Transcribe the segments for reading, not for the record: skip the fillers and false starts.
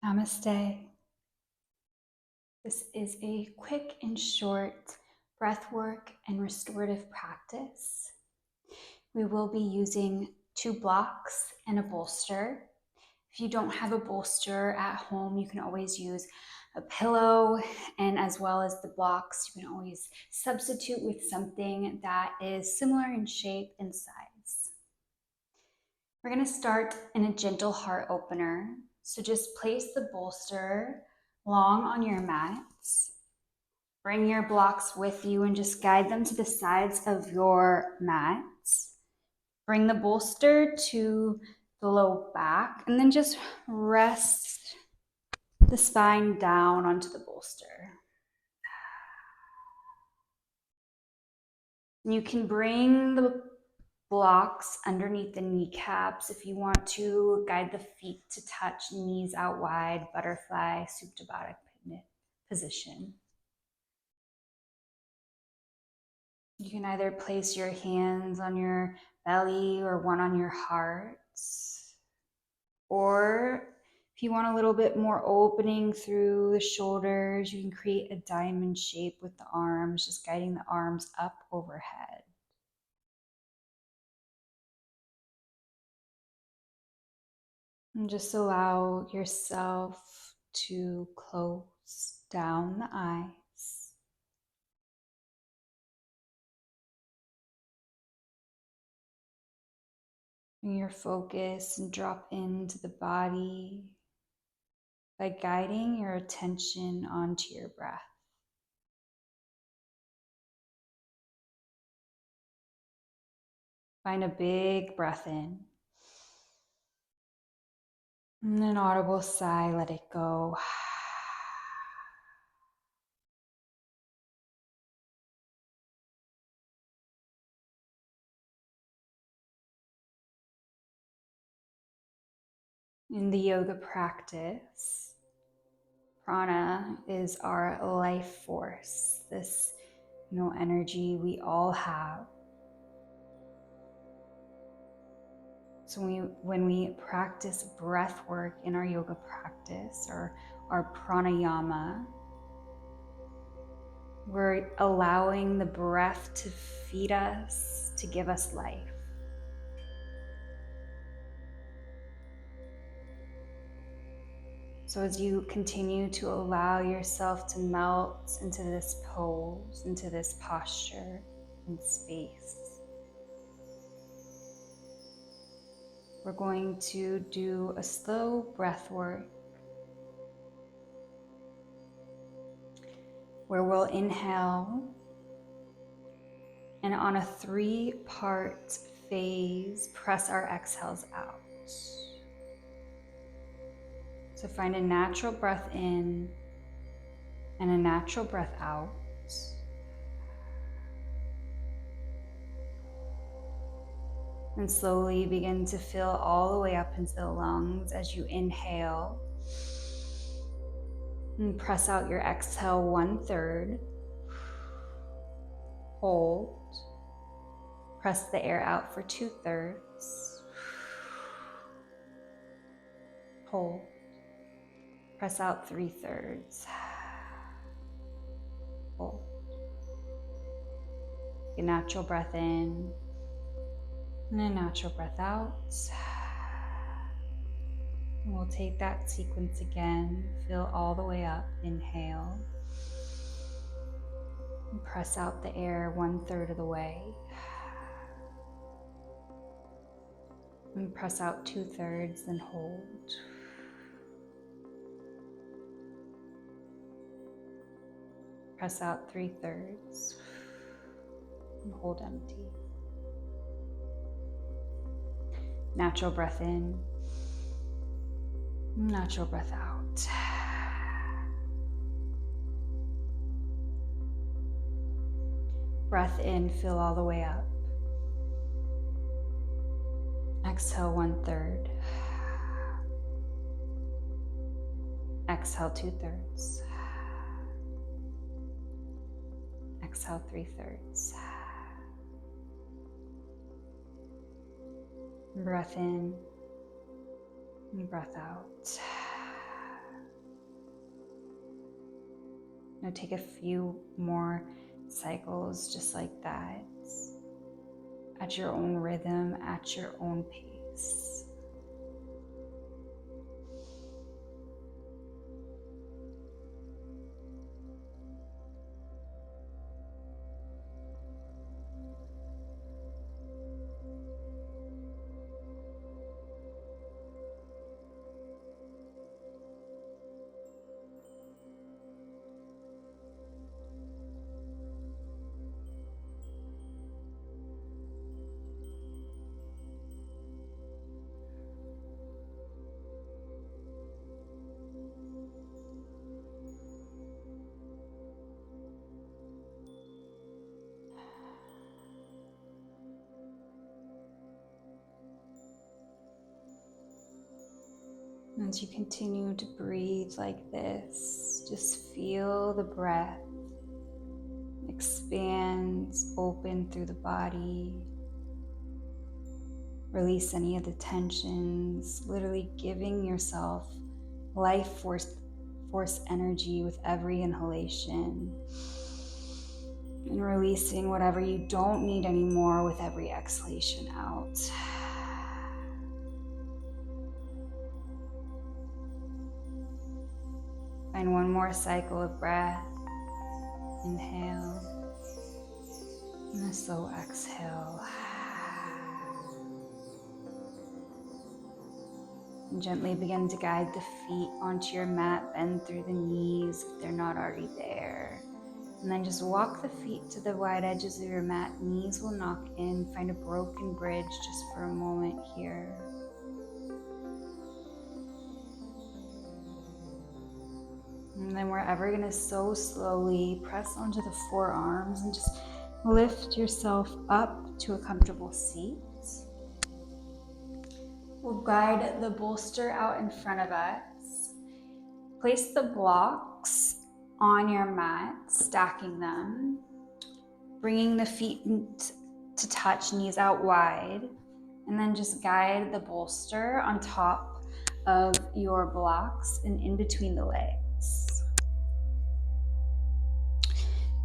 Namaste. This is a quick and short breathwork and restorative practice. We will be using 2 blocks and a bolster. If you don't have a bolster at home, you can always use a pillow, and as well as the blocks, you can always substitute with something that is similar in shape and size. We're going to start in a gentle heart opener. So just place the bolster long on your mats. Bring your blocks with you and just guide them to the sides of your mats. Bring the bolster to the low back and then just rest the spine down onto the bolster. You can bring the blocks underneath the kneecaps if you want to. Guide the feet to touch, knees out wide, butterfly, Supta Baddha position. You can either place your hands on your belly or one on your heart. Or if you want a little bit more opening through the shoulders, you can create a diamond shape with the arms, just guiding the arms up overhead. And just allow yourself to close down the eyes. Bring your focus and drop into the body by guiding your attention onto your breath. Find a big breath in. And an audible sigh, let it go. In the yoga practice, prana is our life force, this energy we all have. So when we practice breath work in our yoga practice or our pranayama, we're allowing the breath to feed us, to give us life. So as you continue to allow yourself to melt into this pose, into this posture and space, we're going to do a slow breath work where we'll inhale, and on a 3-part phase, press our exhales out. So find a natural breath in and a natural breath out. And slowly begin to fill all the way up into the lungs as you inhale. And press out your exhale 1/3. Hold. Press the air out for 2/3. Hold. Press out 3/3. Hold. Take a natural breath in and a natural breath out. And we'll take that sequence again. Fill all the way up. Inhale. And press out the air 1/3 of the way. And press out 2/3, then hold. Press out 3/3 and hold empty. Natural breath in, natural breath out. Breath in, fill all the way up. Exhale 1/3. Exhale 2/3. Exhale 3/3. Breath in and breath out. Now take a few more cycles just like that, at your own rhythm, at your own pace. As you continue to breathe like this, just feel the breath expand, open through the body. Release any of the tensions, literally giving yourself life force energy with every inhalation. And releasing whatever you don't need anymore with every exhalation out. Find one more cycle of breath. Inhale. And a slow exhale. And gently begin to guide the feet onto your mat. Bend through the knees if they're not already there. And then just walk the feet to the wide edges of your mat. Knees will knock in. Find a broken bridge just for a moment here. And then we're ever going to so slowly press onto the forearms and just lift yourself up to a comfortable seat. We'll guide the bolster out in front of us. Place the blocks on your mat, stacking them, bringing the feet to touch, knees out wide, and then just guide the bolster on top of your blocks and in between the legs.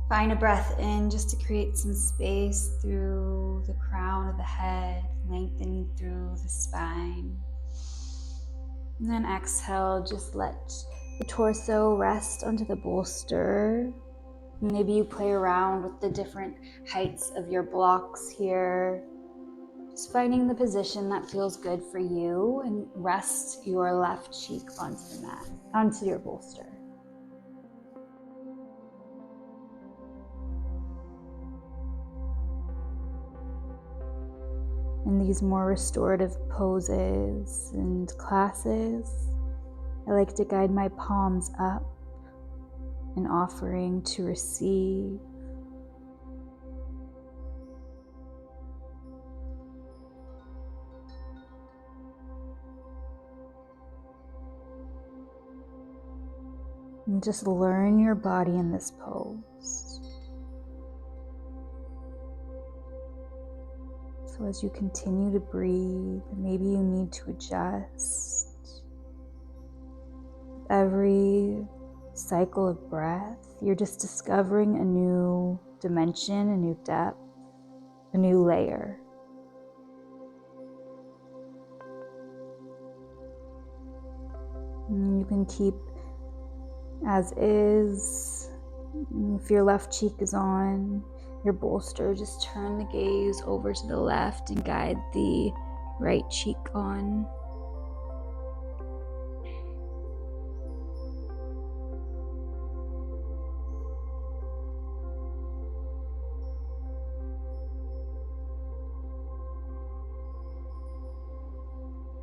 Find a breath in just to create some space through the crown of the head, lengthening through the spine. And then exhale, just let the torso rest onto the bolster. Maybe you play around with the different heights of your blocks here. Just finding the position that feels good for you, and rest your left cheek onto the mat, onto your bolster. In these more restorative poses and classes, I like to guide my palms up, an offering to receive. And just learn your body in this pose. So as you continue to breathe, maybe you need to adjust. Every cycle of breath, you're just discovering a new dimension, a new depth, a new layer. And you can keep as is. If your left cheek is on your bolster, just turn the gaze over to the left and guide the right cheek on.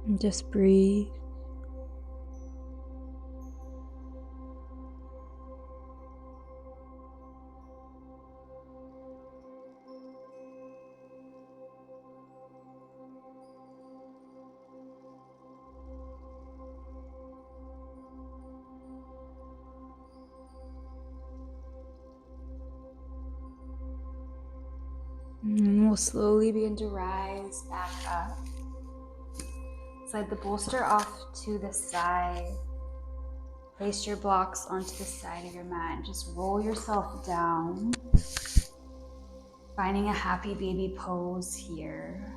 And just breathe. And we'll slowly begin to rise back up. Slide the bolster off to the side. Place your blocks onto the side of your mat and just roll yourself down, finding a happy baby pose here.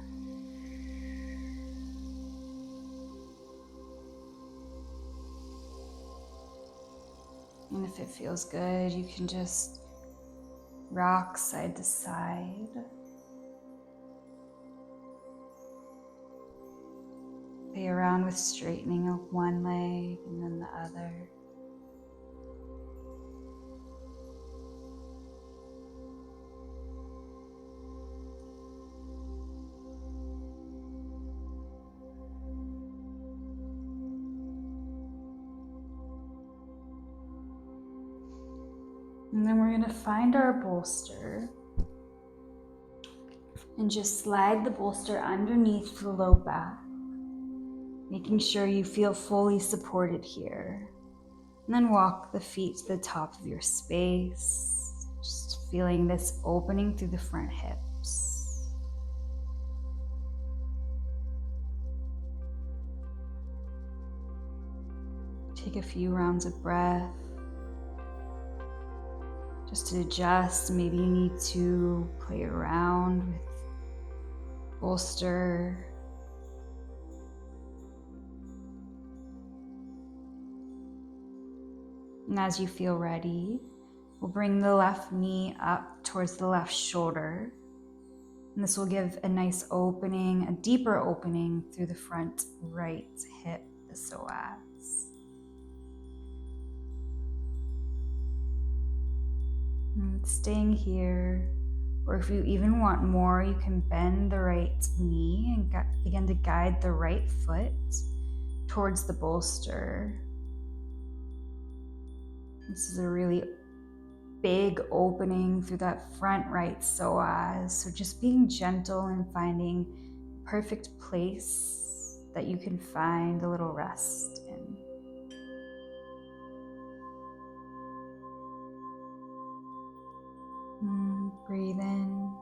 And if it feels good, you can just rock side to side. Play around with straightening of one leg and then the other. And then we're going to find our bolster and just slide the bolster underneath the low back, making sure you feel fully supported here. And then walk the feet to the top of your space, just feeling this opening through the front hips. Take a few rounds of breath. Just to adjust, maybe you need to play around with bolster. And as you feel ready, we'll bring the left knee up towards the left shoulder. And this will give a nice opening, a deeper opening through the front right hip, the psoas. And staying here, or if you even want more, you can bend the right knee and begin to guide the right foot towards the bolster. This is a really big opening through that front right psoas. So just being gentle and finding a perfect place that you can find a little rest in. Breathe in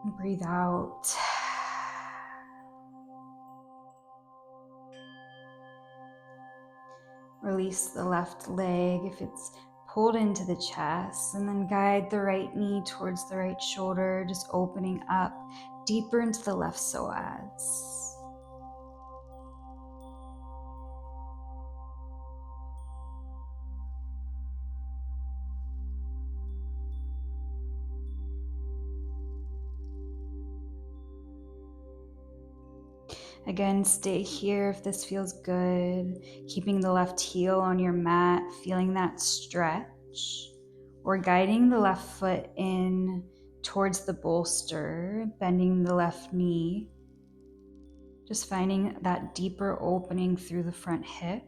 and breathe out. Release the left leg if it's pulled into the chest, and then guide the right knee towards the right shoulder, just opening up deeper into the left psoas. Again, stay here if this feels good, keeping the left heel on your mat, feeling that stretch, or guiding the left foot in towards the bolster, bending the left knee, just finding that deeper opening through the front hip.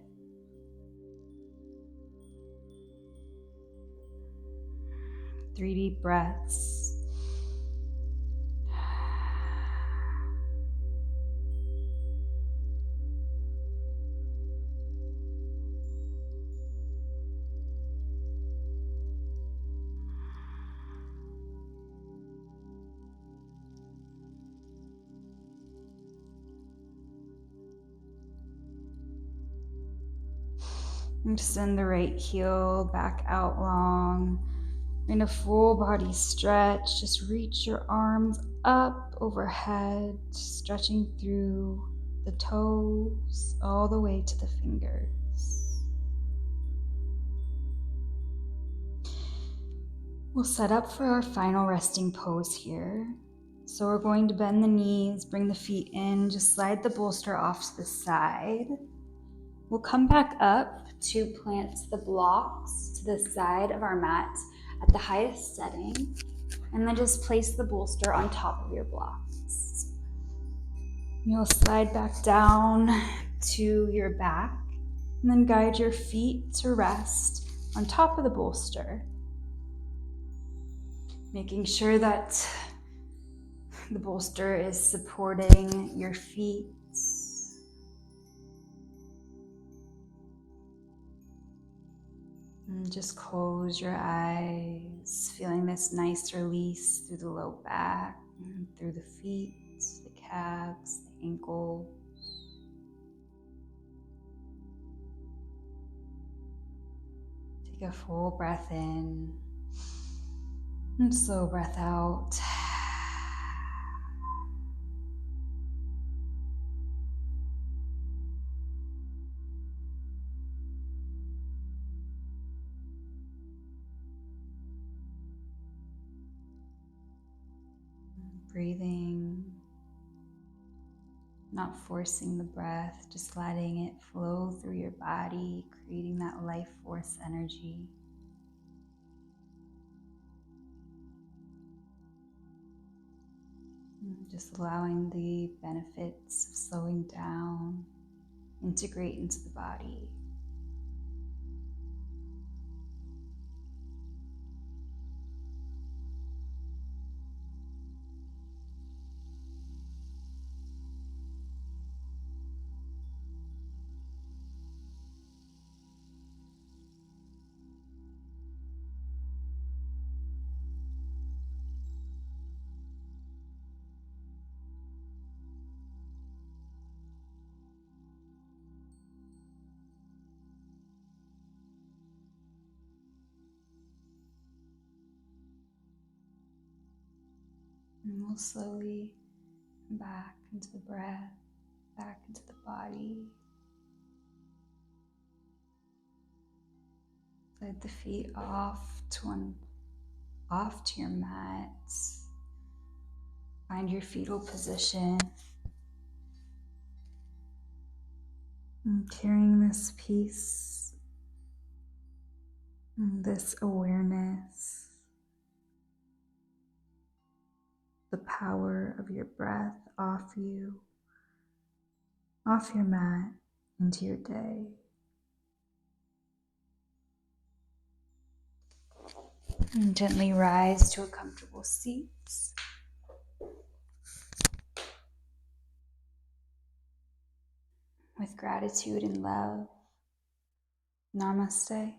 Three deep breaths. And send the right heel back out long. In a full body stretch, just reach your arms up overhead, stretching through the toes all the way to the fingers. We'll set up for our final resting pose here. So we're going to bend the knees, bring the feet in, just slide the bolster off to the side. We'll come back up to plant the blocks to the side of our mat at the highest setting, and then just place the bolster on top of your blocks. You'll slide back down to your back, and then guide your feet to rest on top of the bolster, making sure that the bolster is supporting your feet. And just close your eyes, feeling this nice release through the low back, and through the feet, the calves, the ankles. a full breath in and slow breath out. Breathing, not forcing the breath, just letting it flow through your body, creating that life force energy. And just allowing the benefits of slowing down integrate into the body. And we'll slowly come back into the breath, back into the body. Slide the feet off to your mat. Find your fetal position. And carrying this peace, and this awareness, the power of your breath off you, off your mat, into your day. And gently rise to a comfortable seat. With gratitude and love, Namaste.